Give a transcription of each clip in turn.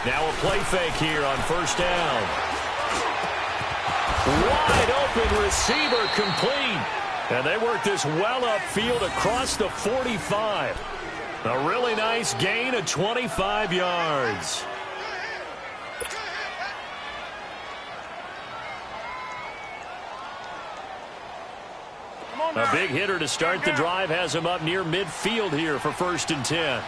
Now a play fake here on first down. Wide open receiver complete. And they work this well upfield across the 45. A really nice gain of 25 yards. A big hitter to start the drive has him up near midfield here for 1st and 10.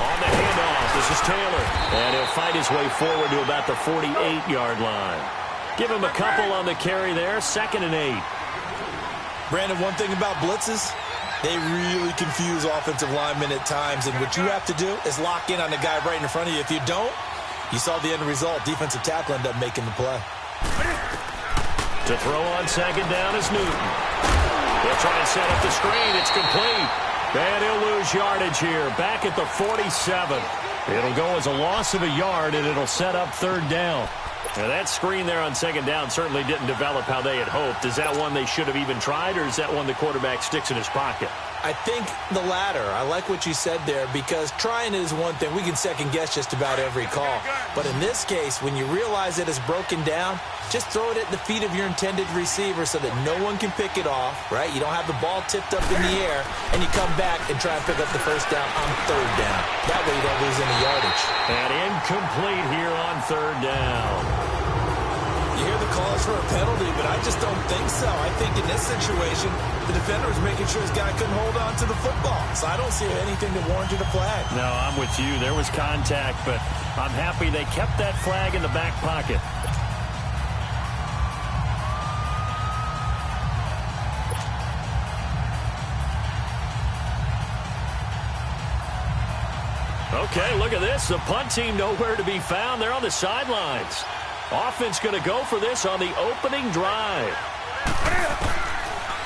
On the handoff, this is Taylor. And he'll fight his way forward to about the 48-yard line. Give him a couple on the carry there, 2nd and 8. Brandon, one thing about blitzes, they really confuse offensive linemen at times. And what you have to do is lock in on the guy right in front of you. If you don't, you saw the end result. Defensive tackle ended up making the play. To throw on 2nd down is Newton. He'll try and set up the screen. It's complete. And he'll lose yardage here. Back at the 47. It'll go as a loss of a yard, and it'll set up 3rd down. Now that screen there on 2nd down certainly didn't develop how they had hoped. Is that one they should have even tried, or is that one the quarterback sticks in his pocket? I think the latter. I like what you said there, because trying is one thing. We can second-guess just about every call. But in this case, when you realize it is broken down, just throw it at the feet of your intended receiver so that no one can pick it off, right? You don't have the ball tipped up in the air, and you come back and try and pick up the 1st down on 3rd down. That way you don't lose any yardage. And incomplete here on 3rd down. You hear the calls for a penalty, but I just don't think so. I think in this situation, the defender was making sure his guy couldn't hold on to the football. So I don't see anything that warranted a flag. No, I'm with you. There was contact, but I'm happy they kept that flag in the back pocket. Okay, look at this. The punt team nowhere to be found. They're on the sidelines. Offense going to go for this on the opening drive.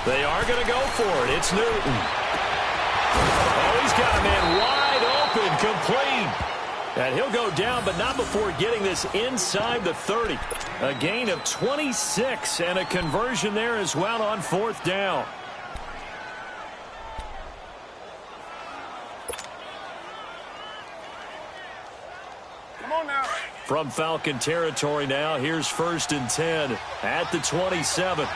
They are going to go for it. It's Newton. Oh, he's got a man wide open, complete. And he'll go down, but not before getting this inside the 30. A gain of 26 and a conversion there as well on 4th down. From Falcon territory now, here's 1st and 10 at the 27.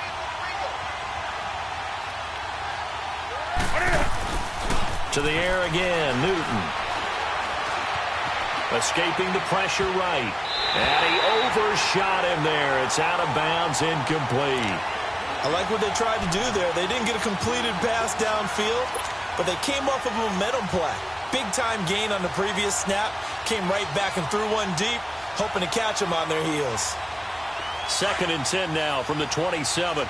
To the air again, Newton. Escaping the pressure right. And he overshot him there. It's out of bounds, incomplete. I like what they tried to do there. They didn't get a completed pass downfield, but they came off of a momentum play. Big-time gain on the previous snap. Came right back and threw one deep, hoping to catch them on their heels. 2nd and 10 now from the 27.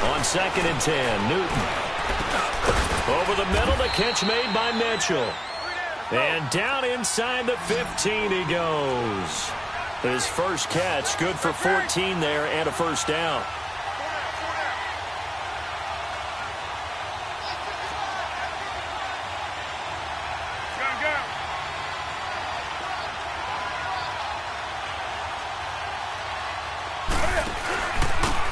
On 2nd and 10, Newton. Over the middle, the catch made by Mitchell. And down inside the 15 he goes. His first catch, good for 14 there and a 1st down.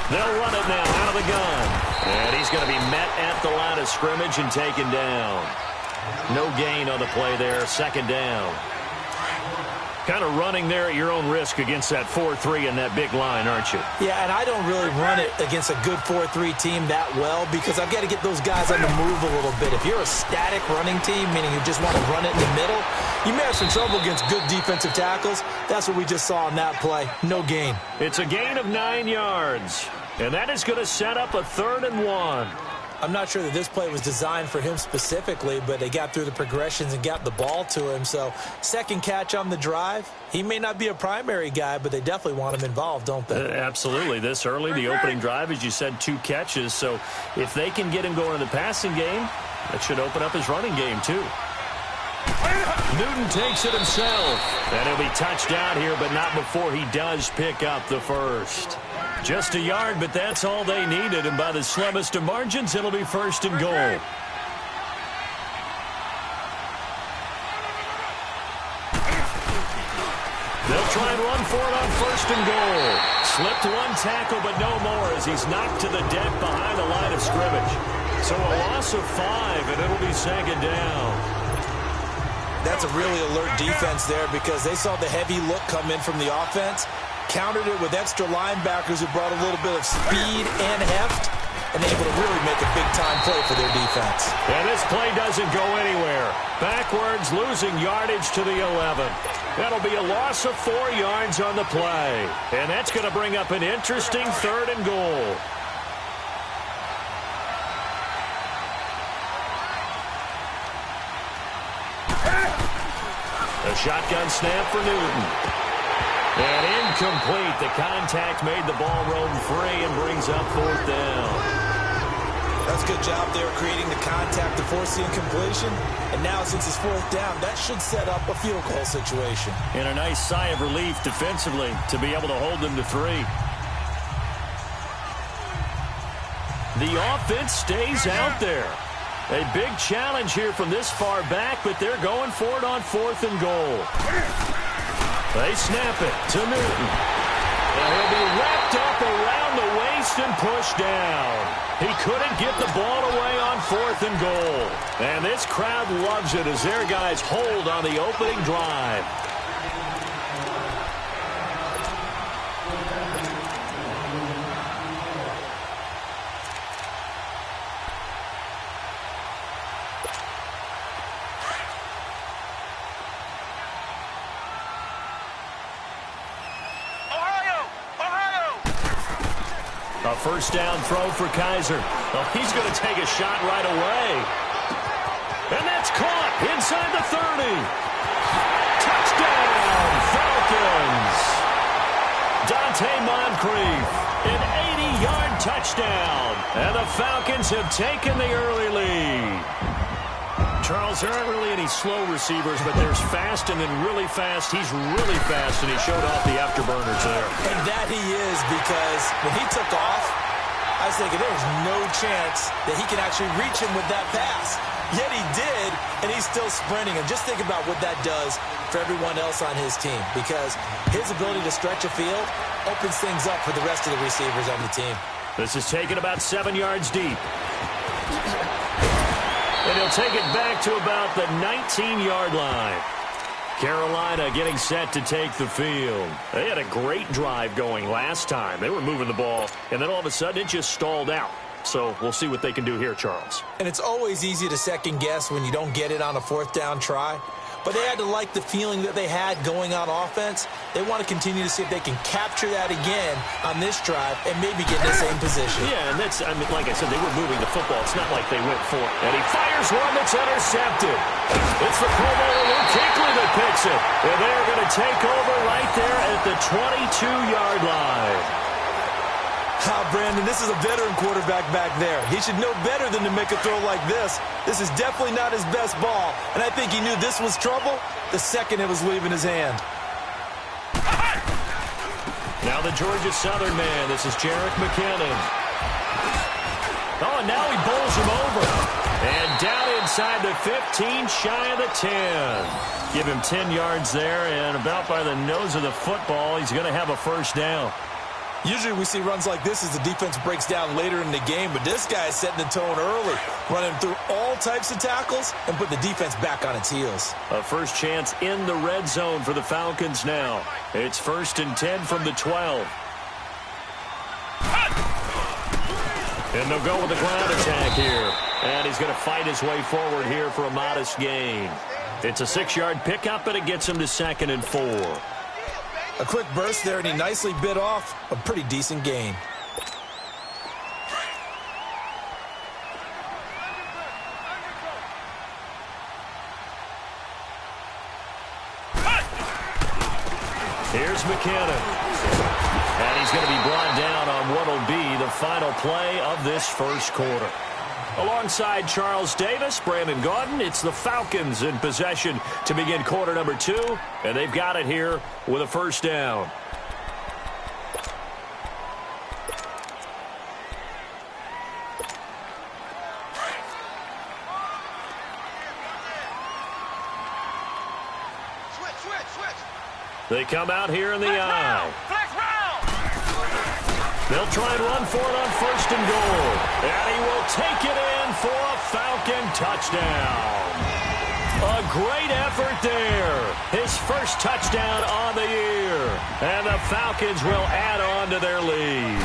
They'll run it now out of the gun. And he's going to be met at the line of scrimmage and taken down. No gain on the play there, 2nd down. Kind of running there at your own risk against that 4-3 and that big line, aren't you? Yeah, and I don't really run it against a good 4-3 team that well because I've got to get those guys on the move a little bit. If you're a static running team, meaning you just want to run it in the middle, you may have some trouble against good defensive tackles. That's what we just saw in that play. No gain. It's a gain of 9 yards, and that is going to set up a 3rd and 1. I'm not sure that this play was designed for him specifically, but they got through the progressions and got the ball to him. So, second catch on the drive. He may not be a primary guy, but they definitely want him involved, don't they? Absolutely. This early, the opening drive, as you said, 2 catches. So, if they can get him going in the passing game, that should open up his running game, too. Newton takes it himself. And he'll be touched down here, but not before he does pick up the first. Just a yard, but that's all they needed. And by the slimmest of margins, it'll be 1st and goal. They'll try and run for it on 1st and goal. Slipped one tackle, but no more as he's knocked to the deck behind the line of scrimmage. So a loss of 5, and it'll be 2nd down. That's a really alert defense there because they saw the heavy look come in from the offense, countered it with extra linebackers who brought a little bit of speed and heft, and able to really make a big-time play for their defense. And this play doesn't go anywhere. Backwards, losing yardage to the 11. That'll be a loss of 4 yards on the play. And that's going to bring up an interesting 3rd and goal. A shotgun snap for Newton. And incomplete. The contact made the ball roam free and brings up 4th down. That's a good job there creating the contact to force the incompletion. And now since it's 4th down, that should set up a field goal situation. And a nice sigh of relief defensively to be able to hold them to 3. The offense stays out there. A big challenge here from this far back, but they're going for it on 4th and goal. They snap it to Newton. And he'll be wrapped up around the waist and pushed down. He couldn't get the ball away on 4th and goal. And this crowd loves it as their guys hold on the opening drive. A 1st down throw for Kaiser. Oh, he's going to take a shot right away. And that's caught inside the 30. Touchdown, Falcons. Dante Moncrief, an 80-yard touchdown. And the Falcons have taken the early lead. Charles, there aren't really any slow receivers, but there's fast and then really fast. He's really fast, and he showed off the afterburners there. And that he is, because when he took off, I was thinking there's no chance that he can actually reach him with that pass. Yet he did, and he's still sprinting. And just think about what that does for everyone else on his team, because his ability to stretch a field opens things up for the rest of the receivers on the team. This is taken about 7 yards deep. And he'll take it back to about the 19-yard line. Carolina getting set to take the field. They had a great drive going last time. They were moving the ball, and then all of a sudden it just stalled out. So we'll see what they can do here, Charles. And it's always easy to second-guess when you don't get it on a 4th down try. But they had to like the feeling that they had going on offense. They want to continue to see if they can capture that again on this drive and maybe get in the same position. Yeah, and that's, I mean, like I said, they were moving the football. It's not like they went for it. And he fires one that's intercepted. It's the Pro Bowler Luke Kuechly that picks it. And they're going to take over right there at the 22-yard line. Brandon, this is a veteran quarterback back there. He should know better than to make a throw like this. This is definitely not his best ball, and I think he knew this was trouble the second it was leaving his hand. Now the Georgia Southern man. This is Jerick McKinnon. Oh, and now he bowls him over. And down inside the 15, shy of the 10. Give him 10 yards there, and about by the nose of the football, he's going to have a 1st down. Usually we see runs like this as the defense breaks down later in the game, but this guy is setting the tone early, running through all types of tackles and put the defense back on its heels. A first chance in the red zone for the Falcons now. It's 1st and 10 from the 12. And they'll go with the ground attack here. And he's going to fight his way forward here for a modest gain. It's a 6-yard pickup, and it gets him to 2nd and 4. A quick burst there, and he nicely bit off a pretty decent gain. Here's McKinnon. And he's going to be brought down on what will be the final play of this first quarter. Alongside Charles Davis, Brandon Gaudin, it's the Falcons in possession to begin quarter number 2, and they've got it here with a 1st down. They come out here in the I. They'll try and run for it on 1st and goal. And he will take it in for a Falcon touchdown. A great effort there. His first touchdown on the year. And the Falcons will add on to their lead.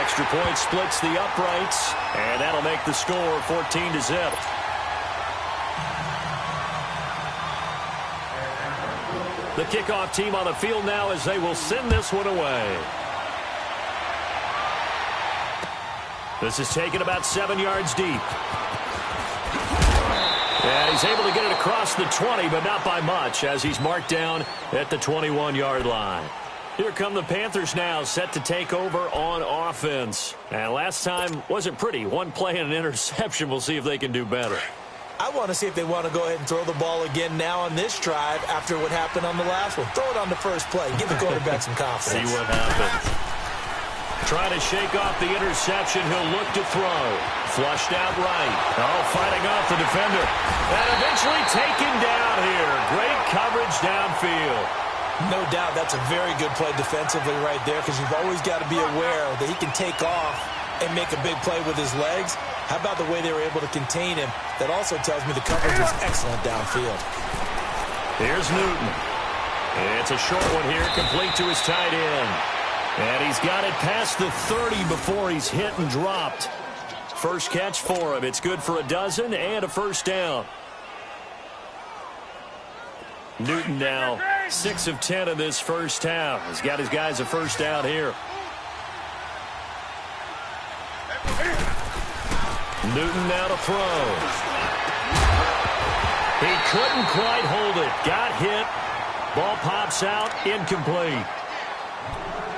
Extra point splits the uprights. And that'll make the score 14-0. The kickoff team on the field now as they will send this one away. This is taken about 7 yards deep. And he's able to get it across the 20, but not by much, as he's marked down at the 21-yard line. Here come the Panthers now, set to take over on offense. And last time wasn't pretty. One play and an interception. We'll see if they can do better. I want to see if they want to go ahead and throw the ball again now on this drive after what happened on the last one. Throw it on the first play. Give the quarterback some confidence. See what happens. Trying to shake off the interception. He'll look to throw. Flushed out right. Oh, fighting off the defender. And eventually taken down here. Great coverage downfield. No doubt that's a very good play defensively right there, because you've always got to be aware that he can take off and make a big play with his legs. How about the way they were able to contain him? That also tells me the coverage was excellent downfield. Here's Newton. It's a short one here, complete to his tight end. And he's got it past the 30 before he's hit and dropped. First catch for him. It's good for a dozen and a first down. Newton now 6 of 10 in this first half. He's got his guys a first down here. Newton now to throw. He couldn't quite hold it. Got hit. Ball pops out. Incomplete.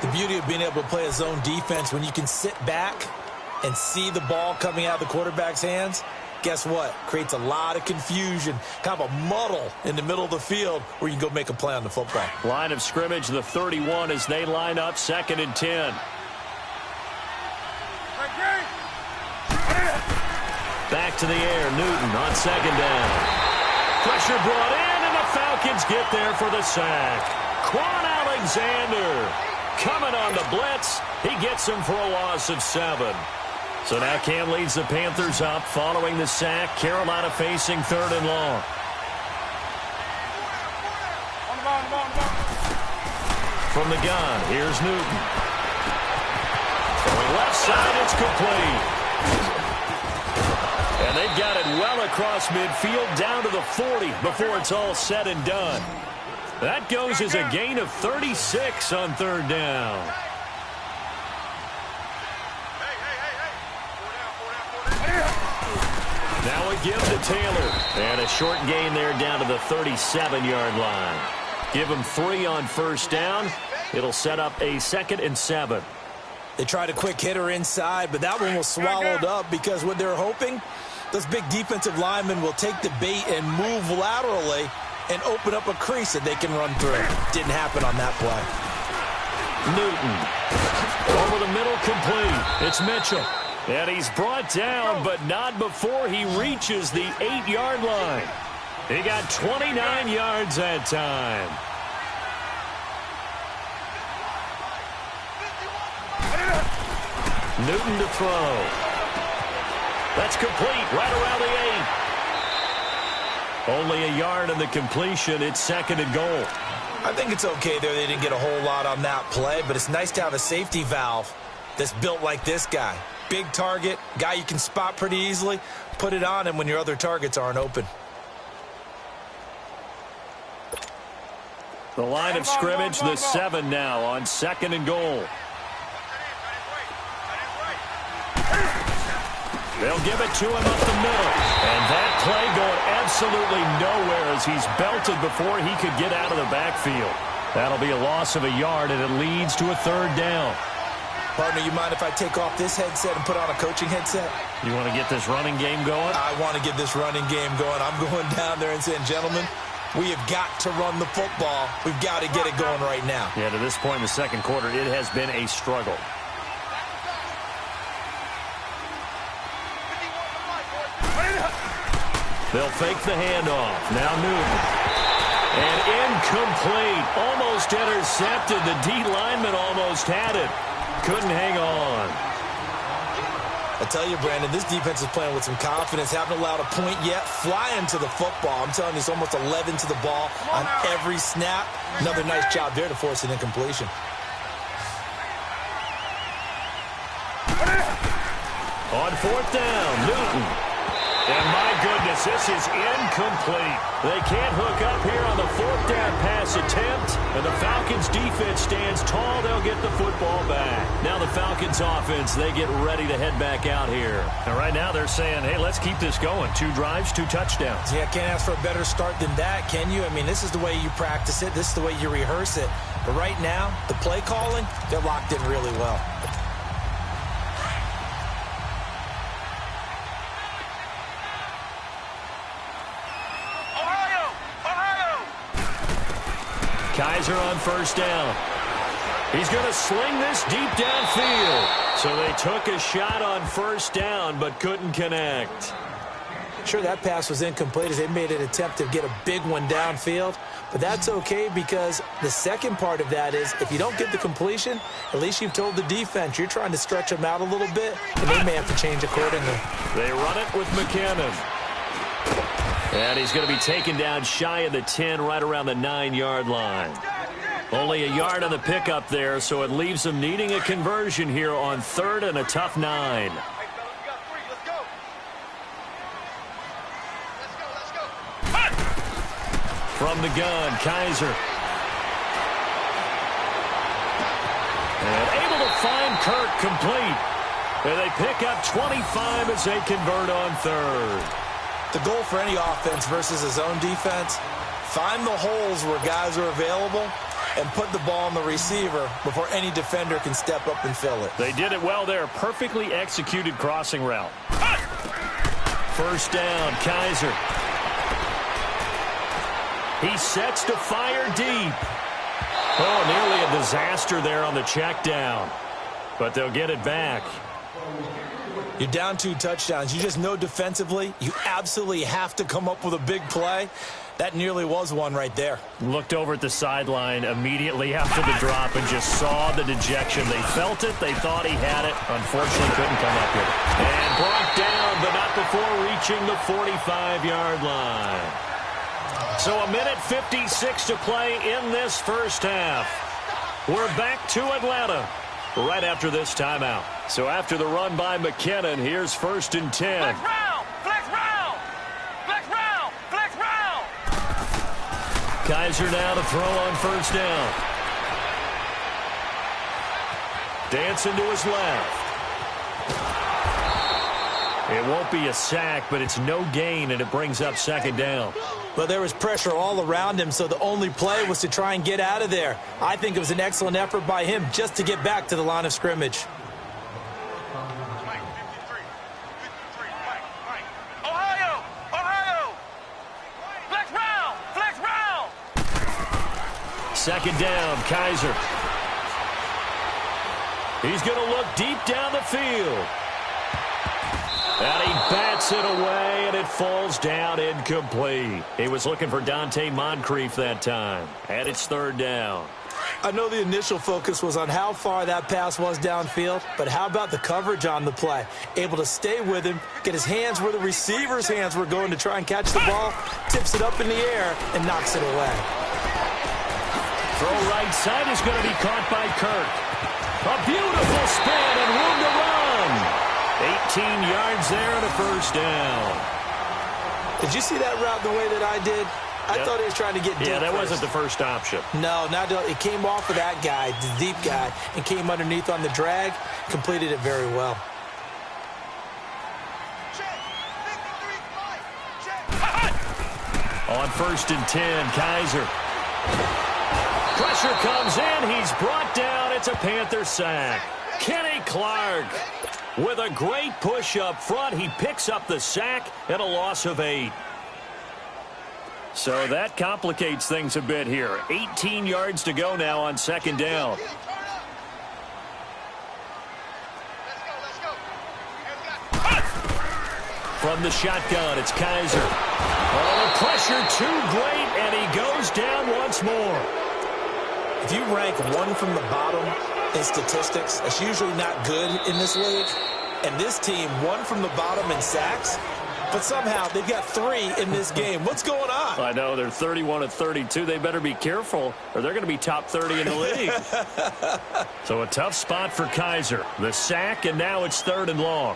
The beauty of being able to play a zone defense, when you can sit back and see the ball coming out of the quarterback's hands, guess what? Creates a lot of confusion, kind of a muddle in the middle of the field where you can go make a play on the football. Line of scrimmage, the 31 as they line up, 2nd and 10. Back to the air, Newton on 2nd down. Pressure brought in, and the Falcons get there for the sack. Quan Alexander coming on the blitz. He gets him for a loss of 7. So now Cam leads the Panthers up following the sack. Carolina facing 3rd and long. From the gun, here's Newton. Going left side, it's complete. And they've got it well across midfield down to the 40 before it's all said and done. That goes as a gain of 36 on 3rd down. Now a give to Taylor. And a short gain there down to the 37-yard line. Give him 3 on 1st down. It'll set up a 2nd and 7. They tried a quick hitter inside, but that one was swallowed up because what they're hoping, those big defensive linemen will take the bait and move laterally and open up a crease that they can run through. Didn't happen on that play. Newton. Over the middle, complete. It's Mitchell. And he's brought down, but not before he reaches the 8-yard line. He got 29 yards that time. Newton to throw. That's complete right around the 8. Only a yard in the completion. It's 2nd and goal. I think it's okay there. They didn't get a whole lot on that play, but it's nice to have a safety valve that's built like this guy. Big target, guy you can spot pretty easily. Put it on him when your other targets aren't open. The line of scrimmage, the 7 now on 2nd and goal. They'll give it to him up the middle. And that play going absolutely nowhere as he's belted before he could get out of the backfield. That'll be a loss of a yard, and it leads to a 3rd down. Partner, you mind if I take off this headset and put on a coaching headset? You want to get this running game going? I want to get this running game going. I'm going down there and saying, gentlemen, we have got to run the football. We've got to get it going right now. Yeah, to this point in the 2nd quarter, it has been a struggle. They'll fake the handoff. Now Newton. And incomplete. Almost intercepted. The D lineman almost had it. Couldn't hang on. I tell you, Brandon, this defense is playing with some confidence. Haven't allowed a point yet. Flying to the football. I'm telling you, it's almost 11 to the ball on every snap. Another nice job there to force an incompletion. On fourth down, Newton. And my goodness, this is incomplete. They can't hook up here on the fourth down pass attempt. And the Falcons defense stands tall. They'll get the football back. Now the Falcons offense, they get ready to head back out here. And right now they're saying, hey, let's keep this going. 2 drives, 2 touchdowns. Yeah, can't ask for a better start than that, can you? I mean, this is the way you practice it. This is the way you rehearse it. But right now, the play calling, they're locked in really well. Kaiser on first down. He's going to sling this deep downfield. So they took a shot on first down, but couldn't connect. Sure, that pass was incomplete as they made an attempt to get a big one downfield. But that's okay because the second part of that is if you don't get the completion, at least you've told the defense you're trying to stretch them out a little bit, and they may have to change accordingly. They run it with McKinnon. And he's going to be taken down shy of the 10, right around the 9-yard line. Only a yard on the pickup there, so it leaves them needing a conversion here on 3rd and a tough 9. From the gun, Kaiser. And able to find Kirk complete. And they pick up 25 as they convert on 3rd. The goal for any offense versus a zone defense, find the holes where guys are available and put the ball on the receiver before any defender can step up and fill it. They did it well there. Perfectly executed crossing route. First down, Kaiser. He sets to fire deep. Oh, nearly a disaster there on the check down. But they'll get it back. You're down 2 touchdowns. You just know defensively you absolutely have to come up with a big play. That nearly was one right there. Looked over at the sideline immediately after the drop and just saw the dejection. They felt it. They thought he had it. Unfortunately, couldn't come up with it. And brought down, but not before reaching the 45-yard line. So a minute 56 to play in this first half. We're back to Atlanta right after this timeout. So after the run by McKinnon, here's 1st and 10. Flex round! Flex round! Flex round! Flex round! Kaiser now to throw on first down. Dancing to his left. It won't be a sack, but it's no gain, and it brings up 2nd down. Well, there was pressure all around him, so the only play was to try and get out of there. I think it was an excellent effort by him just to get back to the line of scrimmage. Second down, Kaiser. He's going to look deep down the field. And he bats it away, and it falls down incomplete. He was looking for Dante Moncrief that time. And it's 3rd down. I know the initial focus was on how far that pass was downfield, but how about the coverage on the play? Able to stay with him, get his hands where the receiver's hands were going to try and catch the ball, tips it up in the air, and knocks it away. Throw right side is going to be caught by Kirk. A beautiful spin and room to run. 18 yards there and a first down. Did you see that route the way that I did? I thought he was trying to get deep. Yeah, that first. wasn't the first option. No, it came off of that guy, the deep guy, and came underneath on the drag, completed it very well. On 1st and 10, Kaiser. Pressure comes in. He's brought down. It's a Panther sack. Kenny Clark with a great push up front. He picks up the sack and a loss of 8. So that complicates things a bit here. 18 yards to go now on 2nd down. from the shotgun. It's Kaiser. Oh, the pressure too great, and he goes down once more. If you rank one from the bottom in statistics, that's usually not good in this league. And this team, one from the bottom in sacks, but somehow they've got 3 in this game. What's going on? I know, they're 31 of 32. They better be careful, or they're going to be top 30 in the league. So a tough spot for Kaiser. The sack, and now it's 3rd and long.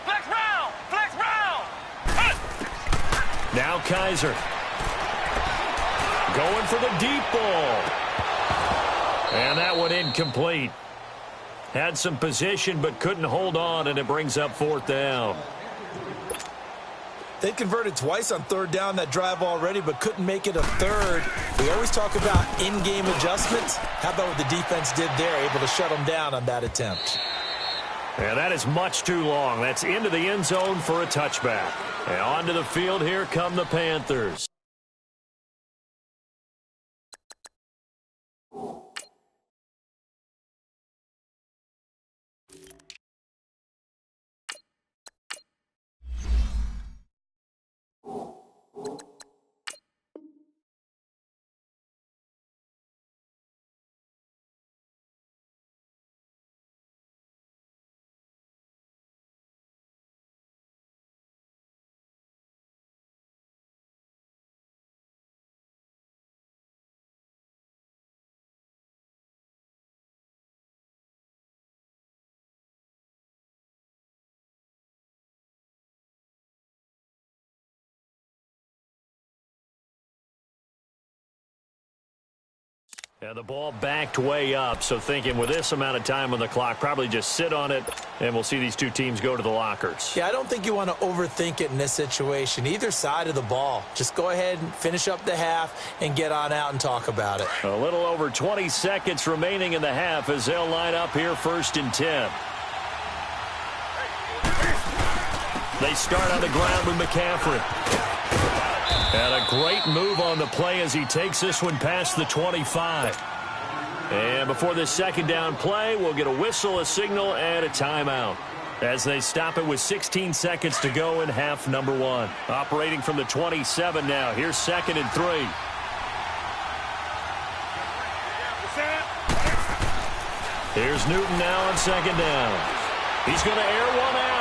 Flex round! Flex round! Now Kaiser. Going for the deep ball. And that one incomplete. Had some position but couldn't hold on, and it brings up 4th down. They converted twice on 3rd down that drive already, but couldn't make it a 3rd. We always talk about in-game adjustments. How about what the defense did there, able to shut them down on that attempt? And that is much too long. That's into the end zone for a touchback. And onto the field, here come the Panthers. And the ball backed way up, so thinking with this amount of time on the clock, probably just sit on it, and we'll see these two teams go to the lockers. Yeah, I don't think you want to overthink it in this situation. Either side of the ball. Just go ahead and finish up the half and get on out and talk about it. A little over 20 seconds remaining in the half as they'll line up here 1st and 10. They start on the ground with McCaffrey. And a great move on the play as he takes this one past the 25. And before this 2nd down play, we'll get a whistle, a signal, and a timeout as they stop it with 16 seconds to go in half number 1. Operating from the 27 now. Here's 2nd and 3. Here's Newton now on 2nd down. He's going to air one out.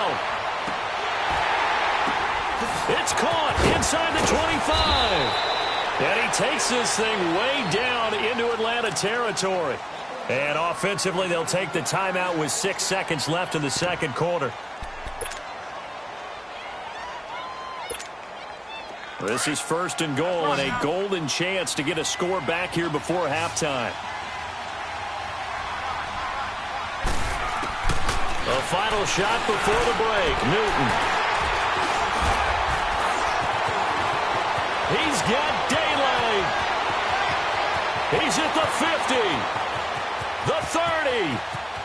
It's caught inside the 25. And he takes this thing way down into Atlanta territory. And offensively, they'll take the timeout with 6 seconds left in the 2nd quarter. This is 1st and goal and a golden chance to get a score back here before halftime. A final shot before the break. Newton. He's got daylight. He's at the 50, the 30,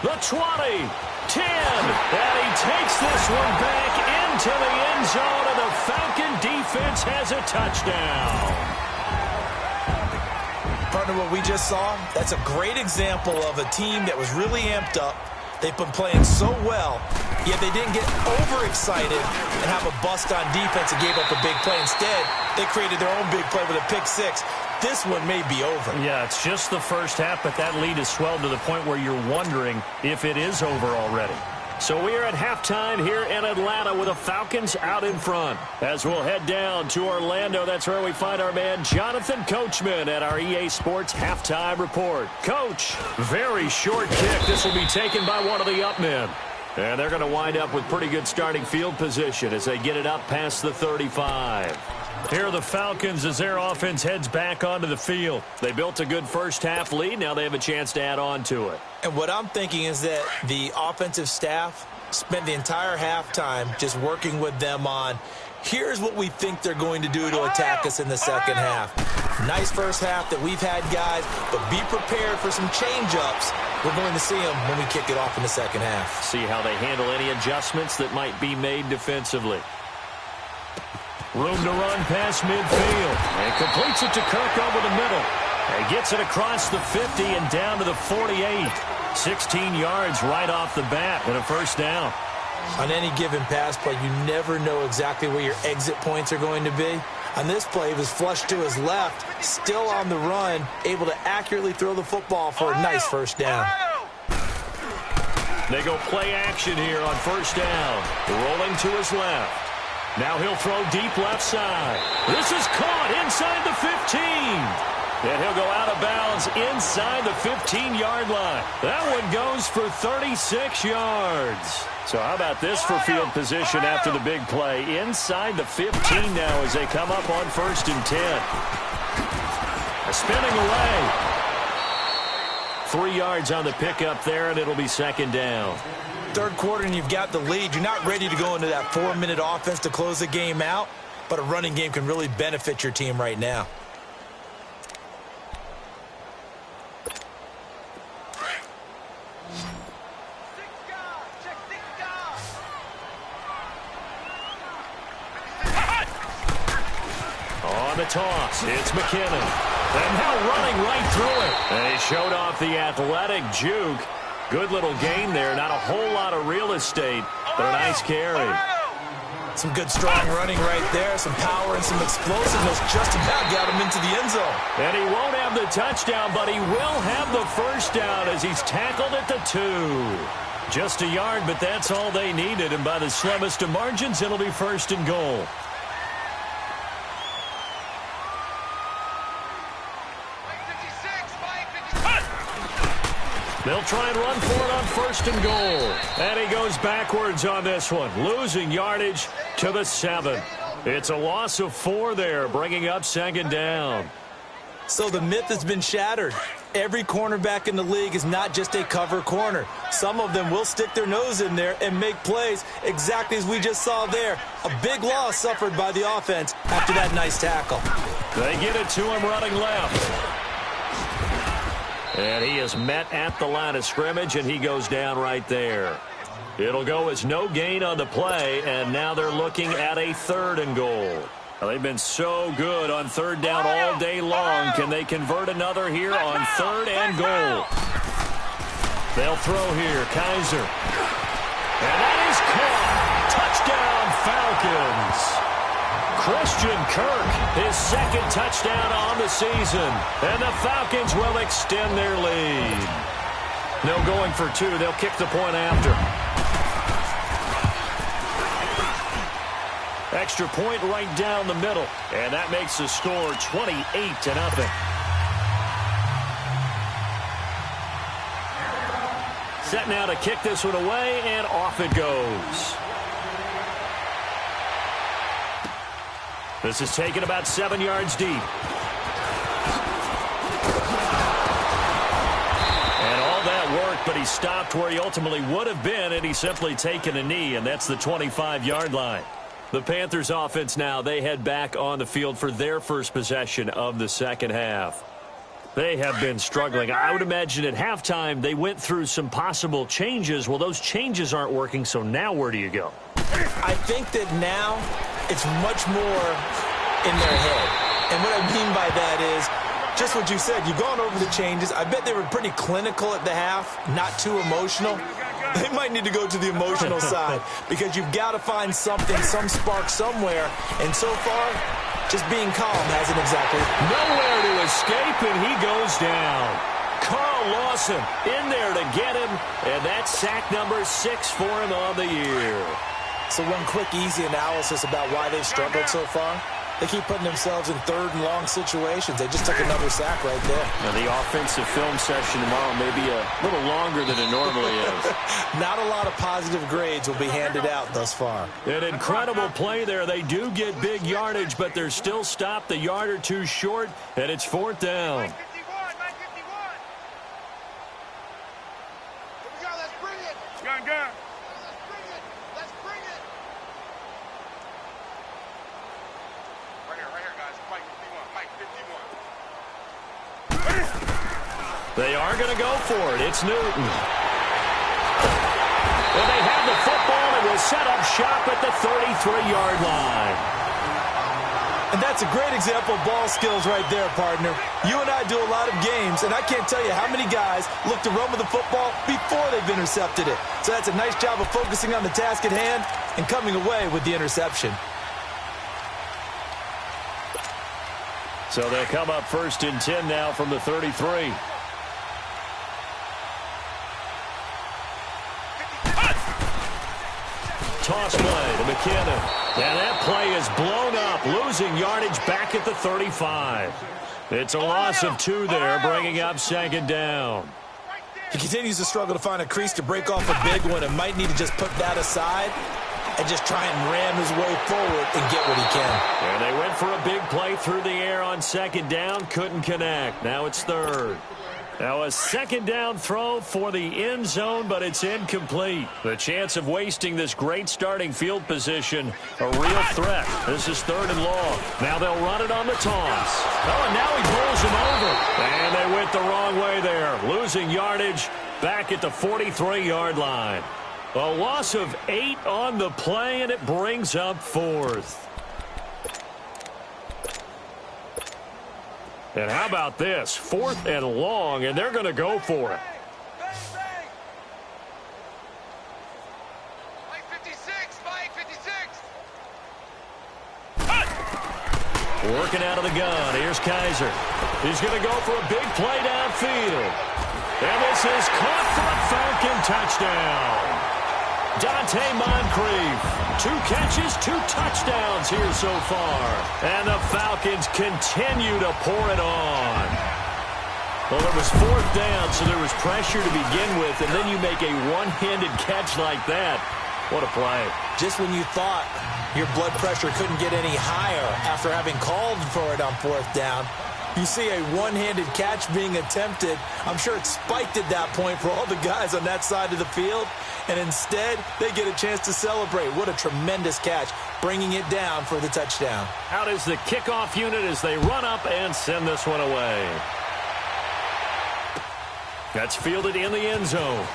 the 20, 10. And he takes this one back into the end zone, and the Falcon defense has a touchdown. Partner, what we just saw, that's a great example of a team that was really amped up. They've been playing so well, yet they didn't get overexcited and have a bust on defense and gave up a big play. Instead, they created their own big play with a pick 6. This one may be over. Yeah, it's just the first half, but that lead has swelled to the point where you're wondering if it is over already. So we are at halftime here in Atlanta with the Falcons out in front. As we'll head down to Orlando, that's where we find our man Jonathan Coachman at our EA Sports Halftime Report. Coach, very short kick. This will be taken by one of the up men. And they're going to wind up with pretty good starting field position as they get it up past the 35. Here are the Falcons as their offense heads back onto the field. They built a good first half lead. Now they have a chance to add on to it. And what I'm thinking is that the offensive staff spent the entire halftime just working with them on, here's what we think they're going to do to attack us in the second half. Nice first half that we've had, guys, but be prepared for some change-ups. We're going to see them when we kick it off in the second half. See how they handle any adjustments that might be made defensively. Room to run past midfield. And completes it to Kirk over the middle. And gets it across the 50 and down to the 48. 16 yards right off the bat and a first down. On any given pass play, you never know exactly where your exit points are going to be. On this play, he was flushed to his left, still on the run, able to accurately throw the football for a nice first down. They go play action here on first down. Rolling to his left. Now he'll throw deep left side. This is caught inside the 15. And he'll go out of bounds inside the 15-yard line. That one goes for 36 yards. So how about this for field position after the big play? Inside the 15 now as they come up on 1st and 10. Spinning away. 3 yards on the pickup there, and it'll be 2nd down. Third quarter, and you've got the lead. You're not ready to go into that 4-minute offense to close the game out, but a running game can really benefit your team right now. On the toss, it's McKinnon. And now running right through it. And he showed off the athletic juke. Good little gain there. Not a whole lot of real estate, but a nice carry. Some good strong running right there. Some power and some explosiveness. Just about got him into the end zone. And he won't have the touchdown, but he will have the first down as he's tackled at the 2. Just a yard, but that's all they needed. And by the slimmest of margins, it'll be 1st and goal. They'll try and run for it on 1st and goal. And he goes backwards on this one, losing yardage to the 7. It's a loss of 4 there, bringing up 2nd down. So the myth has been shattered. Every cornerback in the league is not just a cover corner. Some of them will stick their nose in there and make plays exactly as we just saw there. A big loss suffered by the offense after that nice tackle. They get it to him running left. And he is met at the line of scrimmage, and he goes down right there. It'll go as no gain on the play, and now they're looking at a 3rd and goal. Well, they've been so good on 3rd down all day long. Can they convert another here on 3rd and goal? They'll throw here. Kaiser. And that is caught. Touchdown, Falcons. Christian Kirk, his 2nd touchdown on the season. And the Falcons will extend their lead. No going for 2. They'll kick the point after. Extra point right down the middle. And that makes the score 28-0. Set now to kick this one away, and off it goes. This is taken about 7 yards deep. And all that work, but he stopped where he ultimately would have been, and he's simply taken a knee, and that's the 25-yard line. The Panthers offense now, they head back on the field for their first possession of the 2nd half. They have been struggling. I would imagine at halftime they went through some possible changes. Well, those changes aren't working, so now where do you go? I think that now it's much more in their head. And what I mean by that is just what you said. You've gone over the changes. I bet they were pretty clinical at the half, not too emotional. They might need to go to the emotional side because you've got to find something, some spark somewhere. And so far, just being calm hasn't exactly. Nowhere to escape, and he goes down. Carl Lawson in there to get him, and that's sack number 6 for him on the year. So one quick, easy analysis about why they've struggled so far. They keep putting themselves in 3rd and long situations. They just took another sack right there. Now, the offensive film session tomorrow may be a little longer than it normally is. Not a lot of positive grades will be handed out thus far. An incredible play there. They do get big yardage, but they're still stopped a yard or 2 short, and it's 4th down. Gun. They are going to go for it. It's Newton. And they have the football and will set up shop at the 33-yard line. And that's a great example of ball skills right there, partner. You and I do a lot of games, and I can't tell you how many guys look to run with the football before they've intercepted it. So that's a nice job of focusing on the task at hand and coming away with the interception. So they come up 1st and 10 now from the 33. Toss play to McKinnon. And that play is blown up, losing yardage back at the 35. It's a loss of 2 there, bringing up 2nd down. He continues to struggle to find a crease to break off a big one and might need to just put that aside and just try and ram his way forward and get what he can. And they went for a big play through the air on 2nd down, couldn't connect. Now it's 3rd. Now a 2nd down throw for the end zone, but it's incomplete. The chance of wasting this great starting field position, a real threat. This is 3rd and long. Now they'll run it on the toss. Oh, and now he bowls him over. And they went the wrong way there, losing yardage back at the 43-yard line. A loss of 8 on the play, and it brings up 4th. And how about this? 4th and long, and they're going to go for it. Working out of the gun. Here's Kaiser. He's going to go for a big play downfield. And this is caught for a Falcon touchdown. Dante Moncrief, 2 catches, 2 touchdowns here so far. And the Falcons continue to pour it on. Well, it was 4th down, so there was pressure to begin with, and then you make a one-handed catch like that. What a play. Just when you thought your blood pressure couldn't get any higher after having called for it on 4th down, you see a one-handed catch being attempted. I'm sure it spiked at that point for all the guys on that side of the field. And instead, they get a chance to celebrate. What a tremendous catch, bringing it down for the touchdown. Out is the kickoff unit as they run up and send this one away. That's fielded in the end zone.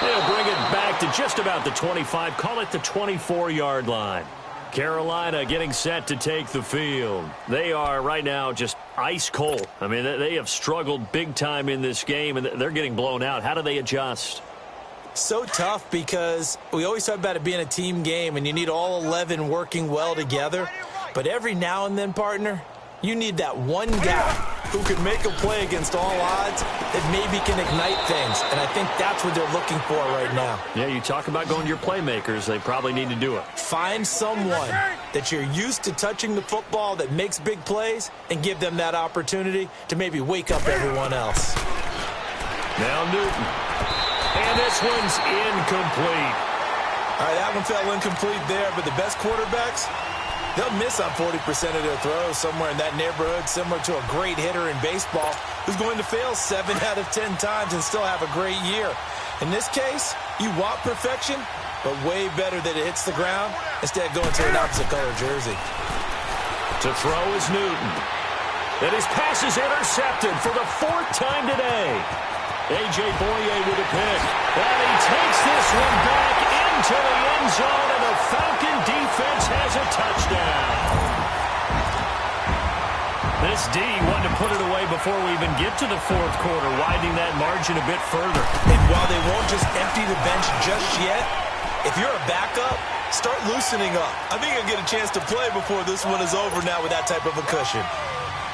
They'll bring it back to just about the 25. Call it the 24-yard line. Carolina getting set to take the field. They are right now just ice cold. I mean, they have struggled big time in this game, and they're getting blown out. How do they adjust? So tough because we always talk about it being a team game, and you need all 11 working well together. But every now and then, partner, you need that one guy who can make a play against all odds that maybe can ignite things. And I think that's what they're looking for right now. Yeah, you talk about going to your playmakers. They probably need to do it. Find someone that you're used to touching the football that makes big plays and give them that opportunity to maybe wake up everyone else. Now Newton. And this one's incomplete. All right, that one fell incomplete there, but the best quarterbacks, they'll miss on 40% of their throws, somewhere in that neighborhood, similar to a great hitter in baseball who's going to fail 7 out of 10 times and still have a great year. In this case, you want perfection, but way better that it hits the ground instead of going to an opposite color jersey. To throw is Newton. And his pass is intercepted for the 4th time today. A.J. Boye with a pick. And he takes this one back into the end zone, and the Falcon defense has a touchdown. This D wanted to put it away before we even get to the 4th quarter, widening that margin a bit further. And while they won't just empty the bench just yet, if you're a backup, start loosening up. I think you'll get a chance to play before this one is over now with that type of a cushion.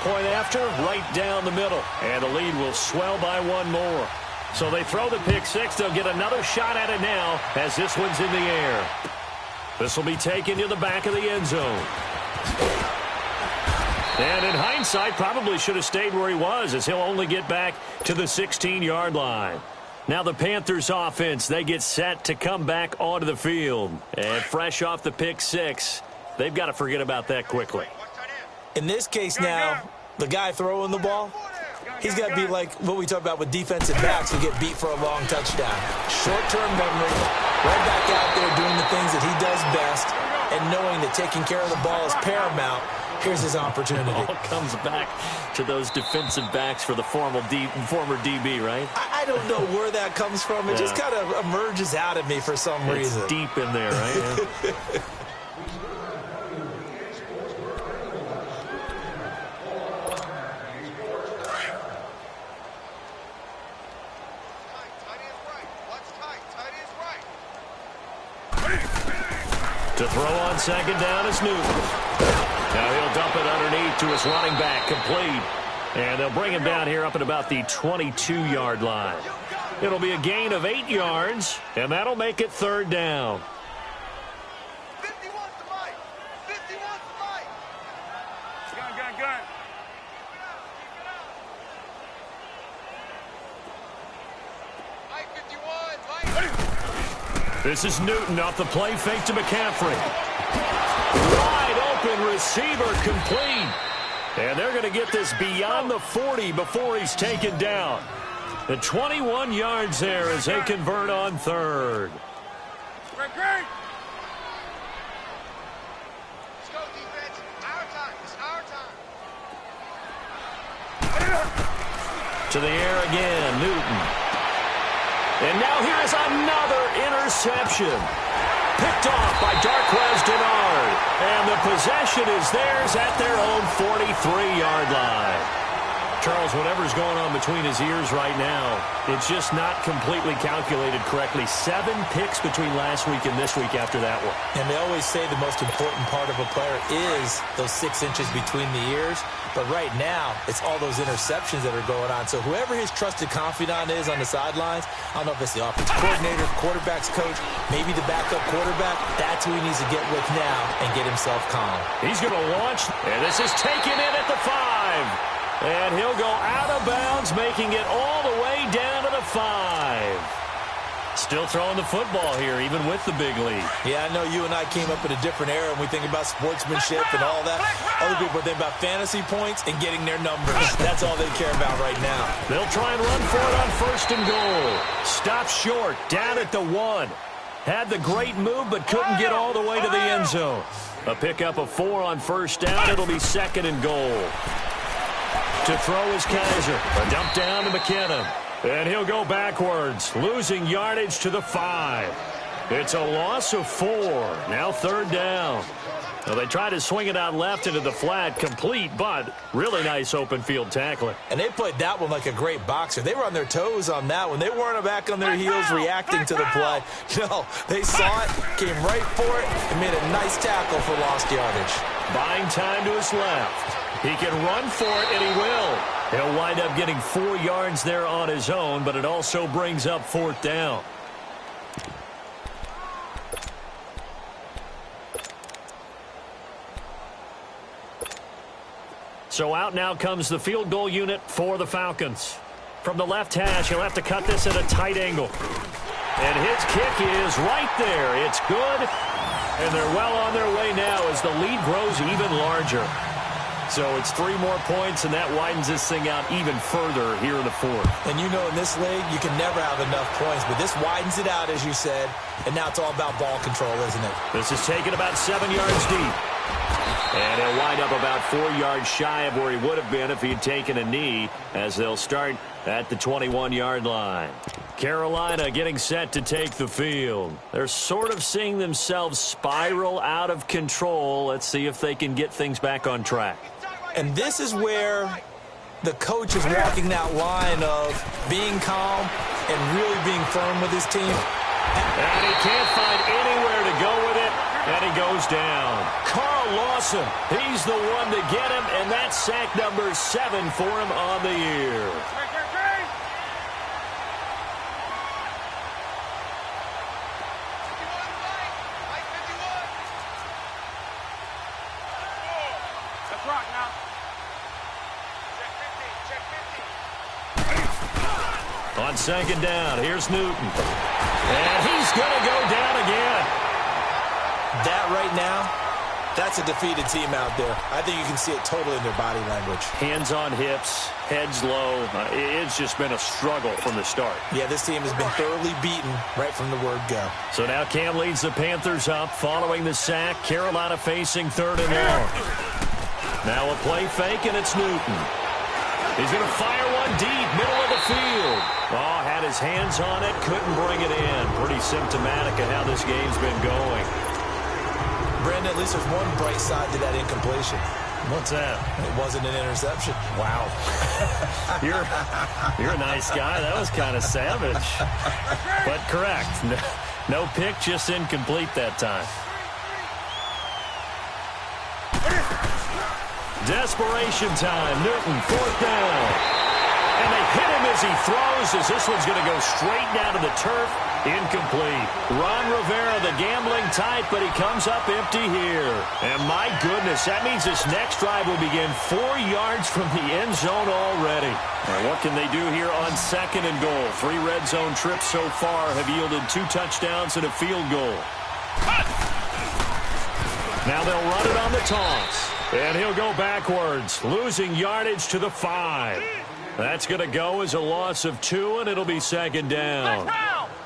Point after, right down the middle. And the lead will swell by 1 more. So they throw the pick 6. They'll get another shot at it now as this one's in the air. This will be taken to the back of the end zone. And in hindsight, probably should have stayed where he was, as he'll only get back to the 16-yard line. Now the Panthers offense, they get set to come back onto the field. And fresh off the pick 6, they've got to forget about that quickly. In this case now, the guy throwing the ball, he's got to be like what we talk about with defensive backs who get beat for a long touchdown. Short-term memory, right back out there doing the things that he does best, and knowing that taking care of the ball is paramount. Here's his opportunity. It all comes back to those defensive backs for the former DB, right? I don't know where that comes from. It just kind of emerges out of me for some reason. It's deep in there, right? Yeah. To throw on second down is Newton. Now he'll dump it underneath to his running back, complete. And they'll bring him down here up at about the 22-yard line. It'll be a gain of 8 yards, and that'll make it third down. 50 wants the mic. 50 wants the mic. Gun. Mike 51. This is Newton off the play fake to McCaffrey. Wide open receiver, complete. And they're going to get this beyond the 40 before he's taken down. The 21 yards there as they convert on third. Great. Let's go, defense. Our time. It's our time. To the air again, Newton. And now here is another interception. Picked off by Darquez Denard. And the possession is theirs at their own 43-yard line. Charles, whatever's going on between his ears right now, it's just not completely calculated correctly. 7 picks between last week and this week after that one. And they always say the most important part of a player is those 6 inches between the ears. But right now, it's all those interceptions that are going on. So whoever his trusted confidant is on the sidelines, I don't know if it's the offensive coordinator, quarterback's coach, maybe the backup quarterback, that's who he needs to get with now and get himself calm. He's going to launch, and this is taken in at the 5. And he'll go out of bounds, making it all the way down to the 5. Still throwing the football here, even with the big lead. Yeah, I know you and I came up in a different era, and we think about sportsmanship and all that. Other people think about fantasy points and getting their numbers. That's all they care about right now. They'll try and run for it on first and goal. Stop short, down at the 1. Had the great move, but couldn't get all the way to the end zone. A pickup of 4 on first down. It'll be second and goal. To throw is Kaiser. A dump down to McKinnon. And he'll go backwards, losing yardage to the 5. It's a loss of 4. Now third down. Well, they try to swing it out left into the flat, complete, but really nice open field tackling. And they played that one like a great boxer. They were on their toes on that one. They weren't back on their heels reacting to the play. No, they saw it, came right for it, and made a nice tackle for lost yardage. Buying time to his left. He can run for it, and he will. He'll wind up getting 4 yards there on his own, but it also brings up fourth down. So out now comes the field goal unit for the Falcons. From the left hash, he'll have to cut this at a tight angle. And his kick is right there. It's good. And they're well on their way now as the lead grows even larger. So it's 3 more points, and that widens this thing out even further here in the fourth. And you know in this league, you can never have enough points, but this widens it out, as you said, and now it's all about ball control, isn't it? This is taken about 7 yards deep. And he'll wind up about 4 yards shy of where he would have been if he had taken a knee, as they'll start at the 21-yard line. Carolina getting set to take the field. They're sort of seeing themselves spiral out of control. Let's see if they can get things back on track. And this is where the coach is walking that line of being calm and really being firm with his team. And he can't find anywhere to go with it, and he goes down. Carl Lawson, he's the one to get him, and that's sack number 7 for him on the year. On second down, here's Newton. And he's going to go down again. That right now, that's a defeated team out there. I think you can see it totally in their body language. Hands on hips, heads low. It's just been a struggle from the start. Yeah, this team has been thoroughly beaten right from the word go. So now Cam leads the Panthers up following the sack. Carolina facing third and long. Now a play fake, and it's Newton. He's going to fire one deep, middle of the field. Oh, had his hands on it, couldn't bring it in. Pretty symptomatic of how this game's been going. Brandon, at least there's one bright side to that incompletion. What's that? It wasn't an interception. Wow. You're a nice guy. That was kind of savage. But correct. No pick, just incomplete that time. Desperation time. Newton, 4th down. And they hit him as he throws, as this one's going to go straight down to the turf. Incomplete. Ron Rivera, the gambling type, but he comes up empty here. And my goodness, that means this next drive will begin 4 yards from the end zone already. All right, what can they do here on 2nd and goal? 3 red zone trips so far have yielded 2 touchdowns and a field goal. Now they'll run it on the toss. And he'll go backwards, losing yardage to the 5. That's going to go as a loss of 2, and it'll be 2nd down.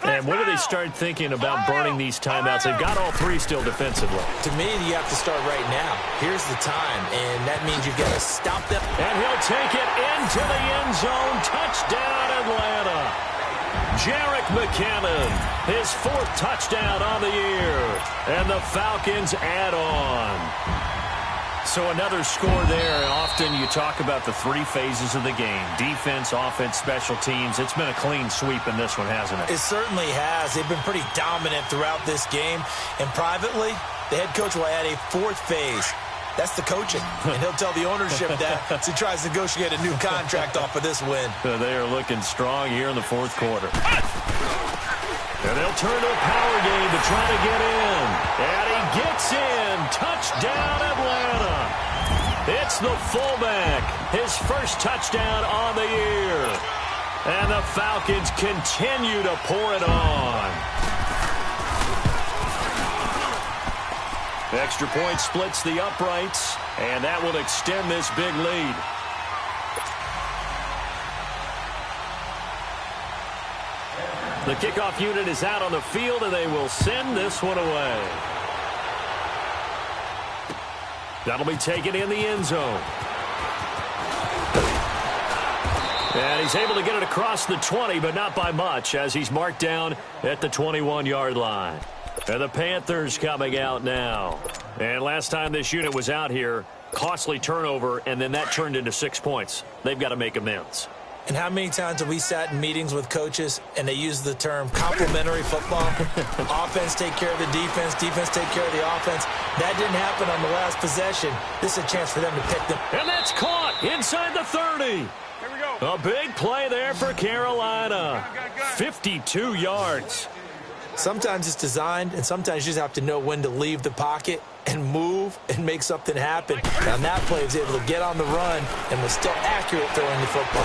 And when do they start thinking about burning these timeouts? They've got all 3 still defensively. To me, you have to start right now. Here's the time, and that means you've got to stop them. And he'll take it into the end zone. Touchdown, Atlanta. Jerick McKinnon, his 4th touchdown on the year. And the Falcons add on. So another score there. Often you talk about the 3 phases of the game. Defense, offense, special teams. It's been a clean sweep in this one, hasn't it? It certainly has. They've been pretty dominant throughout this game. And privately, the head coach will add a 4th phase. That's the coaching. And he'll tell the ownership that as he tries to negotiate a new contract off of this win. They are looking strong here in the 4th quarter. And they'll turn to a power game to try to get in. And he gets in. Touchdown, Atlanta. It's the fullback. His 1st touchdown on the year. And the Falcons continue to pour it on. Extra point splits the uprights. And that will extend this big lead. The kickoff unit is out on the field, and they will send this one away. That'll be taken in the end zone. And he's able to get it across the 20, but not by much, as he's marked down at the 21-yard line. And the Panthers coming out now. And last time this unit was out here, costly turnover, and then that turned into 6 points. They've got to make amends. And how many times have we sat in meetings with coaches and they use the term complementary football? Offense take care of the defense, defense take care of the offense. That didn't happen on the last possession. This is a chance for them to pick them. And that's caught inside the 30. Here we go. A big play there for Carolina. 52 yards. Sometimes it's designed, and sometimes you just have to know when to leave the pocket and move and make something happen. Now, that play was able to get on the run and was still accurate throwing the football.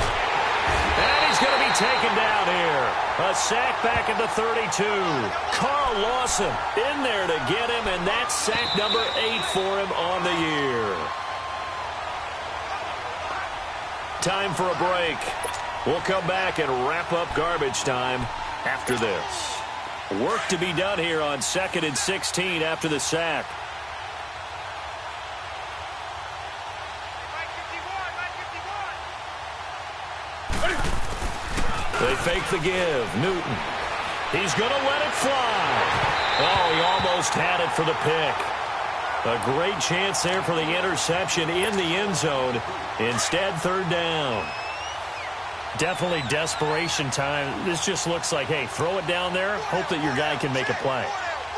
And he's going to be taken down here. A sack back at the 32. Carl Lawson in there to get him, and that's sack number 8 for him on the year. Time for a break. We'll come back and wrap up garbage time after this. Work to be done here on 2nd and 16 after the sack. They fake the give. Newton. He's going to let it fly. Oh, he almost had it for the pick. A great chance there for the interception in the end zone. Instead, 3rd down. Definitely desperation time. This just looks like, hey, throw it down there. Hope that your guy can make a play.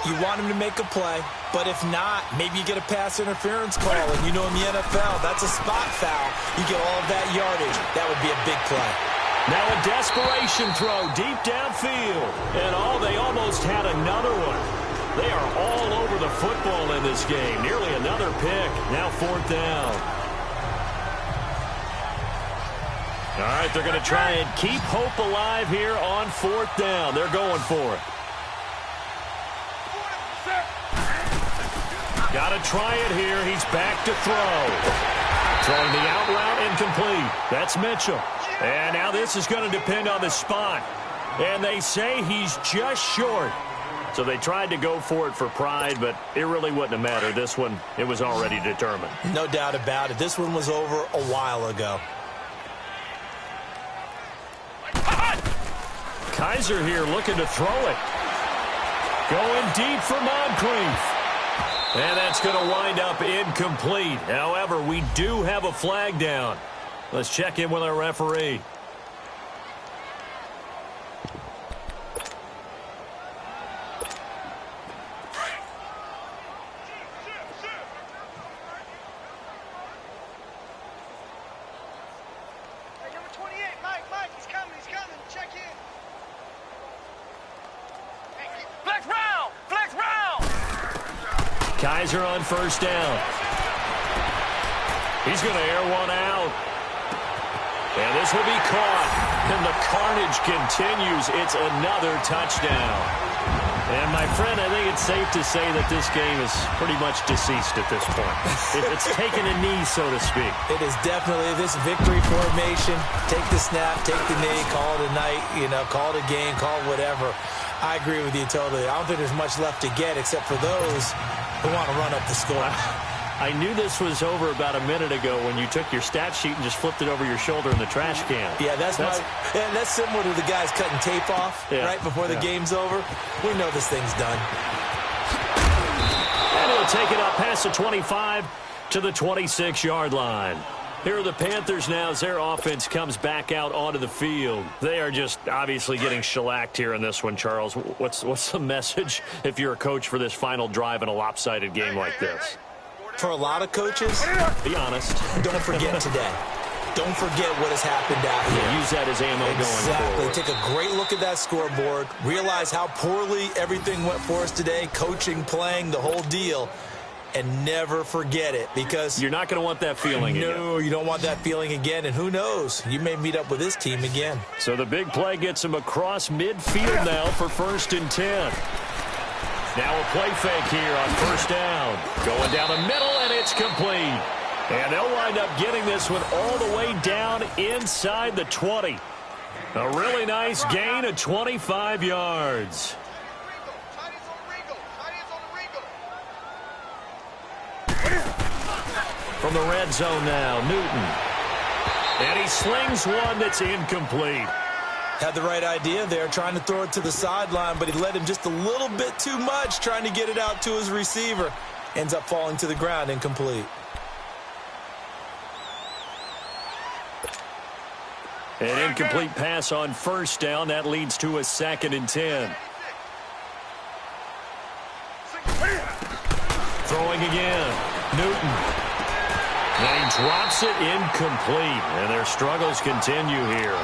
You want him to make a play, but if not, maybe you get a pass interference call. And you know in the NFL, that's a spot foul. You get all of that yardage. That would be a big play. Now a desperation throw deep downfield. And they almost had another one. They are all over the football in this game. Nearly another pick. Now 4th down. All right, they're going to try and keep hope alive here on 4th down. They're going for it. Got to try it here. He's back to throw. Throwing the out route incomplete. That's Mitchell. And now this is going to depend on the spot. And they say he's just short. So they tried to go for it for pride, but it really wouldn't have mattered. This one, it was already determined. No doubt about it. This one was over a while ago. Kaiser here looking to throw it. Going deep for Moncrief. And that's going to wind up incomplete. However, we do have a flag down. Let's check in with our referee. 28, Mike, he's coming, check in. Flex round! Kaiser on first down. He's going to air one out. And this will be caught. And the carnage continues. It's another touchdown. And, my friend, I think it's safe to say that this game is pretty much deceased at this point. It's taken a knee, so to speak. It is definitely this victory formation. Take the snap, take the knee, call it a night, call it a game, call it whatever. I agree with you totally. I don't think there's much left to get except for those who want to run up the score. I knew this was over about a minute ago when you took your stat sheet and just flipped it over your shoulder in the trash can. Yeah, that's similar to the guys cutting tape off right before the game's over. We know this thing's done. And he'll take it up past the 25 to the 26-yard line. Here are the Panthers now as their offense comes back out onto the field. They are just obviously getting shellacked here in this one, Charles. What's the message if you're a coach for this final drive in a lopsided game like this? For a lot of coaches, be honest. Don't forget today. Don't forget what has happened out here. Use that as ammo going forward. Take a great look at that scoreboard. Realize how poorly everything went for us today. Coaching, playing, the whole deal. And never forget it, because you're not going to want that feeling again. No, you don't want that feeling again. And who knows? You may meet up with this team again. So the big play gets him across midfield now for 1st and 10. Now a play fake here on first down. Going down the middle, and it's complete. And they'll wind up getting this one all the way down inside the 20. A really nice gain of 25 yards. From the red zone now, Newton. And he slings one that's incomplete. Had the right idea there, trying to throw it to the sideline, but he led him just a little bit too much, trying to get it out to his receiver. Ends up falling to the ground, incomplete. An incomplete pass on first down. That leads to a 2nd and 10. Throwing again. Newton. And he drops it incomplete. And their struggles continue here.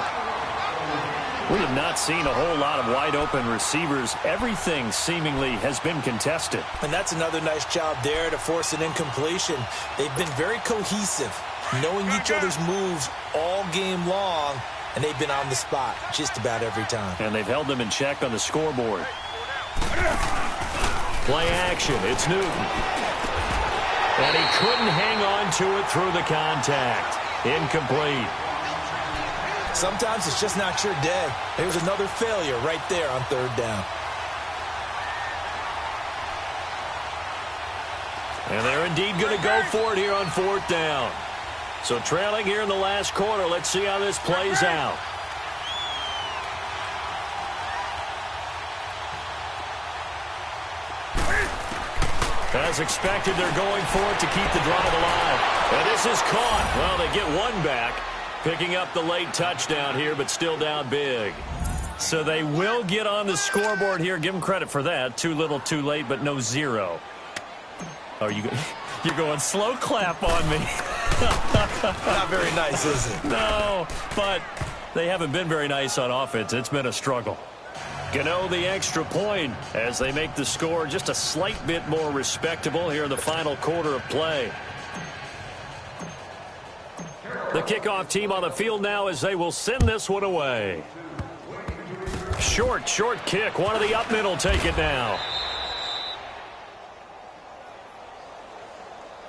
We have not seen a whole lot of wide-open receivers. Everything seemingly has been contested. And that's another nice job there to force an incompletion. They've been very cohesive, knowing each other's moves all game long, and they've been on the spot just about every time. And they've held them in check on the scoreboard. Play action. It's Newton. And he couldn't hang on to it through the contact. Incomplete. Sometimes it's just not your day. There's another failure right there on 3rd down. And they're indeed going to go for it here on 4th down. So trailing here in the last quarter. Let's see how this plays out. As expected, they're going for it to keep the drive alive. And this is caught. Well, they get one back. Picking up the late touchdown here, but still down big. So they will get on the scoreboard here. Give them credit for that. Too little, too late, but no 0. Oh, you're going slow clap on me. Not very nice, is it? No, but they haven't been very nice on offense. It's been a struggle. Gano the extra point as they make the score just a slight bit more respectable here in the final quarter of play. The kickoff team on the field now as they will send this one away. Short kick. One of the up middle take it now.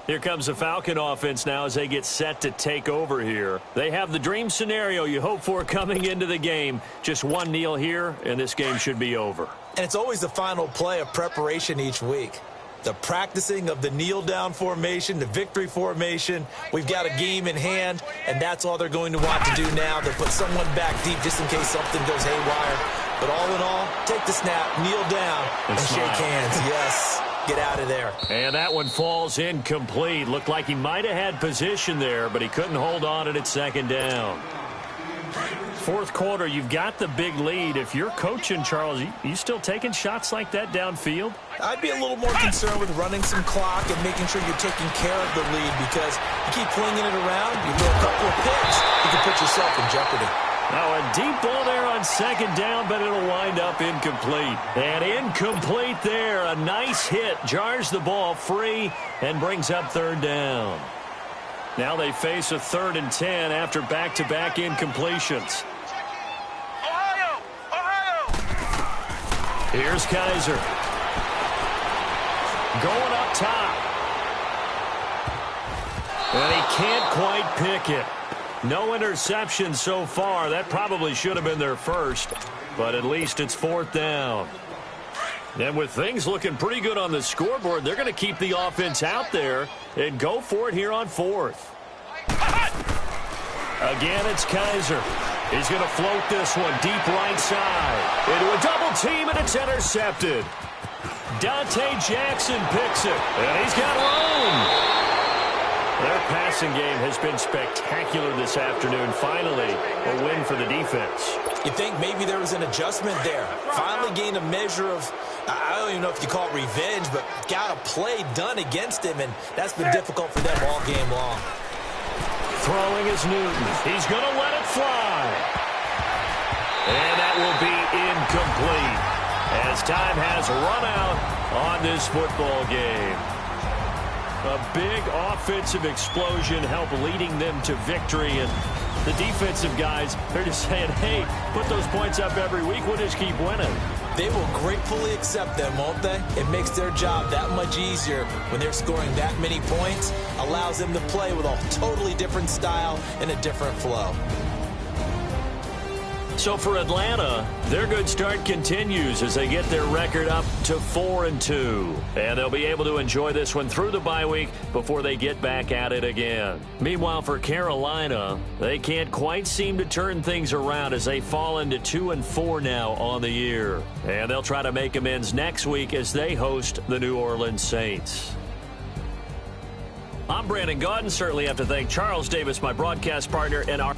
Here comes the Falcon offense now as they get set to take over here. They have the dream scenario you hope for coming into the game. Just one kneel here, and this game should be over. And it's always the final play of preparation each week. The practicing of the kneel-down formation, the victory formation. We've got a game in hand, and that's all they're going to want to do now. They'll put someone back deep just in case something goes haywire. But all in all, take the snap, kneel down, and shake hands. Yes, get out of there. And that one falls incomplete. Looked like he might have had position there, but he couldn't hold on at 2nd down. Fourth quarter, you've got the big lead. If you're coaching, Charles, you still taking shots like that downfield? I'd be a little more concerned with running some clock and making sure you're taking care of the lead, because you keep flinging it around, you throw a couple of picks, you can put yourself in jeopardy. Now a deep ball there on second down, but it'll wind up incomplete. And incomplete there. A nice hit. Jars the ball free and brings up third down. Now they face a 3rd and 10 after back-to-back incompletions. Here's Kaiser. Going up top. And he can't quite pick it. No interception so far. That probably should have been their first, but at least it's 4th down. And with things looking pretty good on the scoreboard, they're going to keep the offense out there and go for it here on 4th. Again, it's Kaiser. He's going to float this one deep right side. Into a double team, and it's intercepted. Dante Jackson picks it, and he's got room. Their passing game has been spectacular this afternoon. Finally, a win for the defense. You think maybe there was an adjustment there. Finally gained a measure of, I don't even know if you call it revenge, but got a play done against him, and that's been difficult for them all game long. Throwing is Newton. He's going to let it fly. And that will be incomplete as time has run out on this football game. A big offensive explosion helped leading them to victory, and the defensive guys, they're just saying, hey, put those points up every week, we'll just keep winning. They will gratefully accept them, won't they? It makes their job that much easier when they're scoring that many points, allows them to play with a totally different style and a different flow. So for Atlanta, their good start continues as they get their record up to 4-2. And they'll be able to enjoy this one through the bye week before they get back at it again. Meanwhile, for Carolina, they can't quite seem to turn things around as they fall into 2-4 now on the year. And they'll try to make amends next week as they host the New Orleans Saints. I'm Brandon Gaudin. Certainly have to thank Charles Davis, my broadcast partner, and our